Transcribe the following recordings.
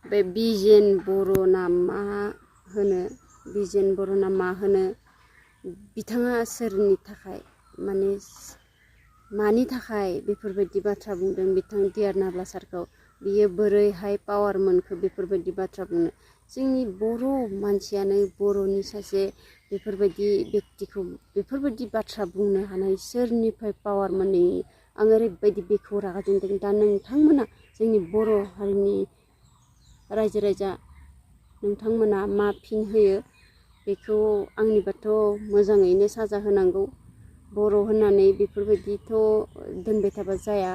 बे बिजेन बर' ना मा होनो बिजेन बर' ना मा होनो बिथाङा सोरनि थाखाय माने मानि थाखाय बेफोरबायदि बाथ्रा बुंदों बिथां डियार नाब्ला सारखौ बियो बोरैहाय पावार मोनखो बेफोरबायदि बाथ्रा बुंनो जोंनि बर' मानसियानो बर'नि सासे बेफोरबायदि बेक्तिखौ बेफोरबायदि बाथ्रा बुंनो हानाय सोरनिफ्राय पावार मोनै आं ओरैबायदि बेखौ रागा जोंदों दा नोंथांमोना जोंनि बर' हारिनि रायजो राजा नोंथांमोना मा फिन होयो बेखौ आंनिबाथ' मोजाङैनो साजा होनांगौ बर' होननानै बेफोरबायदिथ' दोनबाय थाबा जाया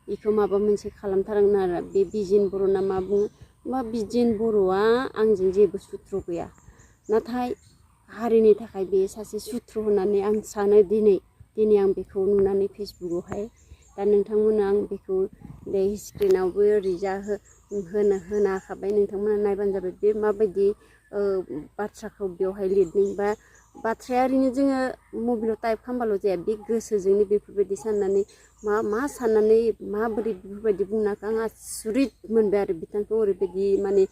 बेखौ माबा मोनसे खालामथारनांगोन आरो बे बिजेन बर' ना मा बुङो मा बिजेन बर'आ आंजों जेबो सुथ्रु गैया नाथाय हारिनि थाखाय बे सासे सुथ्रु होननानै आं सानो दिनै आं बेखौ नुनानै फेसबुकआवहाय दा नोंथांमोना आं बेखौ बे स्क्रिनावबो रिजा होना होखाबाय नोंथांमोना नायबानो जाबाय बे माबायदि बाथ्राखौ बेवहाय लिरदों बा बाथ्राया ओरैनो जोङो मबाइलाव टाइप खालामबाल' जाया बे गोसोजोंनो बेफोरबायदि साननानै मा साननानै माबोरै बेफोरबायदि बुंनाखौ आं आसुरित मोनबाय आरो बिथांखौ ओरैबायदि माने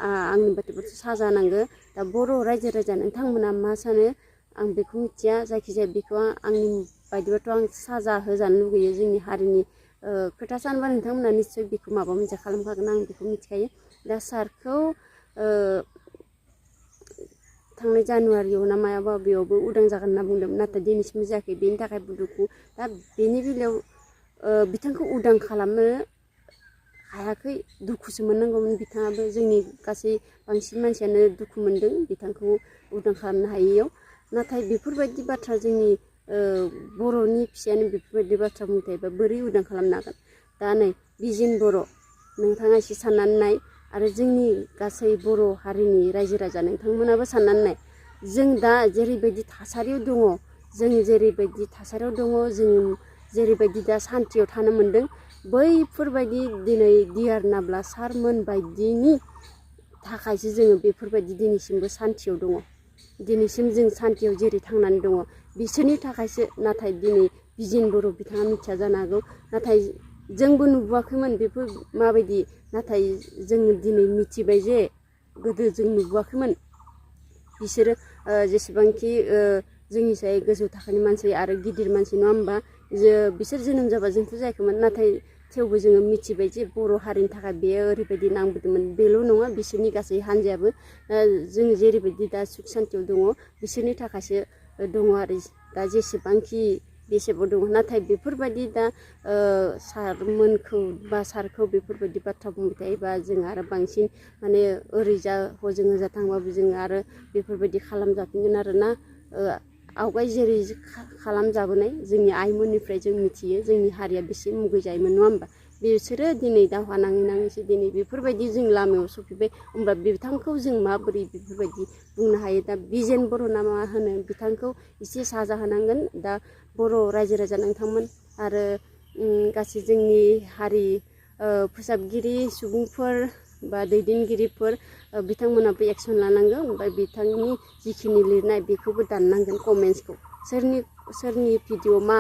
आंनि बाथ्राखौ साजा नांगो दा बर' रायजो राजा नोंथांमोना मा सानो आं बेखौ मिथिया जायखिजाया बेखौ आंनि बायदिबाथ' आं साजा होजानो लुगैयो जोंनि हारिनि खोथा सानबा नोंथांमोना निस्सय बेखौ माबा मोनसे खालामखागोन आं बेखौ मिथिखायो दा सारखौ थांनाय जानुवारियाव ना मायाबा बेयावबो उदां जागोन होनना बुंदोंमोन नाथाय दिनैसिम जायाखै बेनि थाखाय दुखु दा बेनि बेलायाव बिथांखौ उदां खालामनो हायाखै दुखुसो मोननांगौमोन बिथाङाबो जोंनि गासै बांसिन मानसियानो दुखु मोनदों बिथांखौ उदां खालामनो हायैयाव नाथाय बेफोरबायदि बाथ्रा जोंनि बर'नि फिसायानो बेफोरबायदि बाथ्रा बुंबाय थायोबा बोरै उदां खालामनो हागोन दा नै बिजेन बर' नोंथाङा एसे साननानै नाय आरो जोंनि गासै बर' हारिनि रायजो राजा नोंथांमोनाबो साननानै नाय जों दा जेरैबायदि थासारियाव दङ जों जेरैबायदि थासारियाव दङ जों जेरैबायदि दा सान्थियाव थानो मोन्दों बैफोरबायदि दिनै डियार नाब्ला सारमोन बायदिनि थाखायसो जोङो बेफोरबायदि दिनैसिमबो सान्थियाव दङ दिनैसिम जों सान्थियाव जेरै थांनानै दङ बिसोरनि थाखायसो नाथाय दिनै बिजेन बर' बिथाङा मिथिया जानो हागौ नाथाय जोंबो नुबोआखैमोन बेफोर माबायदि नाथाय जों दिनै मिथिबाय जे गोदो जों नुबोआखैमोन बिसोरो जेसेबांखि जोंनि साय गोजौ थाखोनि मानसि आरो गिदिर मानसि नङा होमबा बिसोर जोनोम जाबा जोंथ' जायाखैमोन नाथाय थेवबो जोङो मिथिबाय जे बर' हारिनि थाखाय बेयो ओरैबायदि नांबोदोंमोन बेल' नङा बिसोरनि गासै हान्जायाबो जों जेरैबायदि दा सुख सान्थियाव दङ बिसोरनि थाखायसो दङ आरो दा जेसेबांखि बेसेबाव दङ नाथाय बेफोरबायदि दा सारमोनखौ बा सारखौ बेफोरबायदि बाथ्रा बुंबाय थायोबा जों आरो बांसिन माने ओरैजा हजों ओजा थांबाबो जों आरो बेफोरबायदि खालामजाफिनगोन आरोना आवगाय जेरै खालामजाबोनाय जोंनि आइमोननिफ्राय जों मिथियो जोंनि हारिया बेसे मुगैजायोमोन नङा होमबा बिसोरो दिनै दावहा नाङै नाङैसो दिनै बेफोरबायदि जों लामायाव सफैबाय होमबा बिथांखौ जों माबोरै बेफोरबायदि बुंनो हायो दा बिजेन बर' ना मा होनो बिथांखौ एसे साजा होनांगोन दा बर' रायजो राजा नोंथांमोन आरो गासै जोंनि हारि फोसाबगिरि सुबुंफोर बा दैदेनगिरिफोर बिथांमोनाबो एक्सन लानांगौ ओमफ्राय बिथांनि जिखिनि लिरनाय बेखौबो दाननांगोन कमेन्ट्सखौ सोरनि भिडिअ मा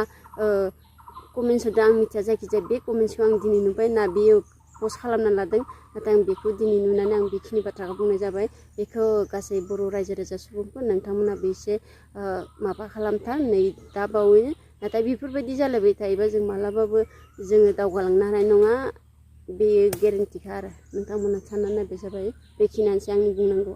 कमेन्ट्स होदों आं मिथिया जायखिजाया बे कमेन्ट्सखौ आं दिनै नुबाय ना बेयो पस्ट खालामना लादों नाथाय आं बेखौ दिनै नुनानै आं बेखिनि बाथ्राखौ बुंनाय जाबाय बेखौ गासै बर' रायजो राजा सुबुंफोर नोंथांमोनाबो एसे माबा खालामथार नै दा बावैनो नाथाय बेफोरबायदि जालायबाय थायोबा जों मालाबाबो जोङो दावगालांनो हानाय नङा बेयो गेरेन्टिखा आरो नोंथांमोना साननानै नायबाय जाबाय बेखिनियानोसै आंनि बुंनांगौ